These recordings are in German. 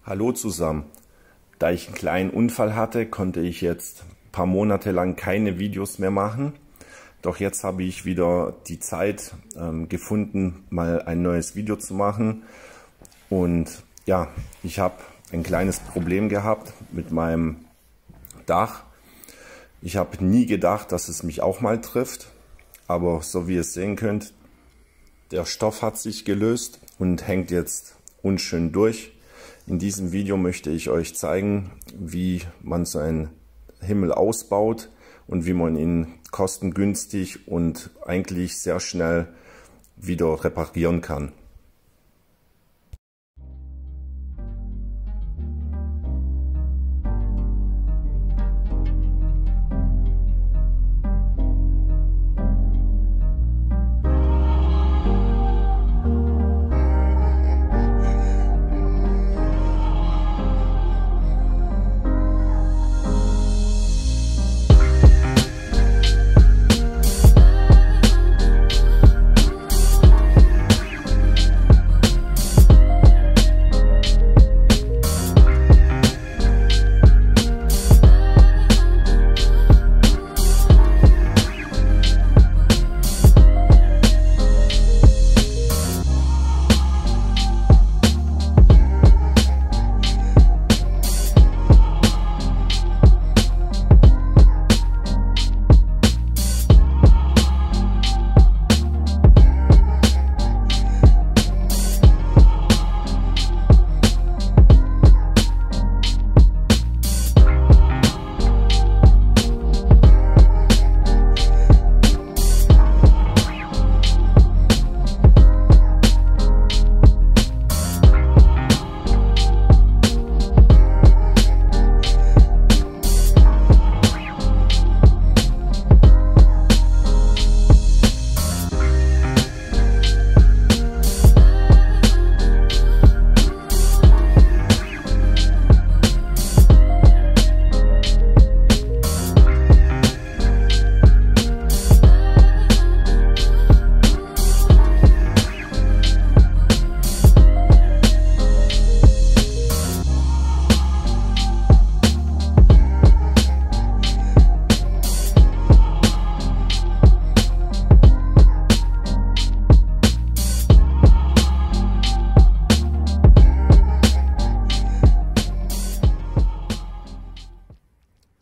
Hallo zusammen. Da ich einen kleinen Unfall hatte, konnte ich jetzt ein paar Monate lang keine Videos mehr machen. Doch jetzt habe ich wieder die Zeit gefunden, mal ein neues Video zu machen. Und ja, ich habe ein kleines Problem gehabt mit meinem Dach. Ich habe nie gedacht, dass es mich auch mal trifft. Aber so wie ihr es sehen könnt, der Stoff hat sich gelöst und hängt jetzt unschön durch. In diesem Video möchte ich euch zeigen, wie man so einen Himmel ausbaut und wie man ihn kostengünstig und eigentlich sehr schnell wieder reparieren kann.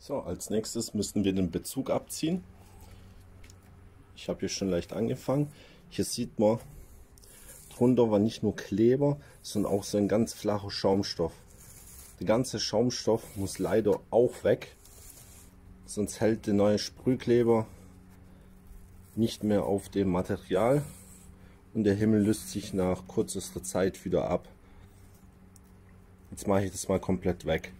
So, als nächstes müssen wir den Bezug abziehen. Ich habe hier schon leicht angefangen. Hier sieht man, drunter war nicht nur Kleber, sondern auch so ein ganz flacher Schaumstoff. Der ganze Schaumstoff muss leider auch weg, sonst hält der neue Sprühkleber nicht mehr auf dem Material und der Himmel löst sich nach kürzester Zeit wieder ab. Jetzt mache ich das mal komplett weg.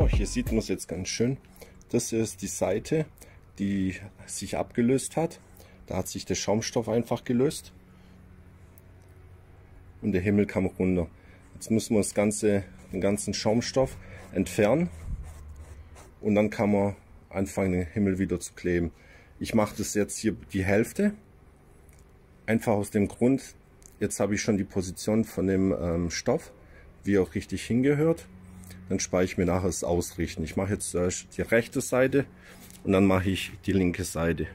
Hier sieht man es jetzt ganz schön. Das ist die Seite, die sich abgelöst hat. Da hat sich der Schaumstoff einfach gelöst und der Himmel kam runter. Jetzt müssen wir den ganzen Schaumstoff entfernen und dann kann man anfangen, den Himmel wieder zu kleben. Ich mache das jetzt hier die Hälfte, einfach aus dem Grund, jetzt habe ich schon die Position von dem Stoff, wie er auch richtig hingehört. Dann spare ich mir nachher das Ausrichten. Ich mache jetzt zuerst die rechte Seite und dann mache ich die linke Seite.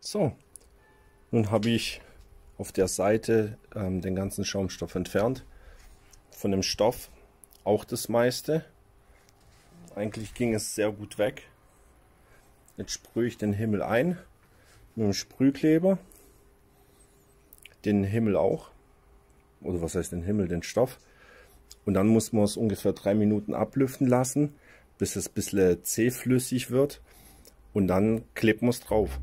So, nun habe ich auf der Seite den ganzen Schaumstoff entfernt. Von dem Stoff auch das meiste. Eigentlich ging es sehr gut weg. Jetzt sprühe ich den Himmel ein mit dem Sprühkleber. Den Himmel auch. Oder was heißt den Himmel, den Stoff. Und dann muss man es ungefähr 3 Minuten ablüften lassen, bis es ein bisschen zähflüssig wird. Und dann klebt man es drauf.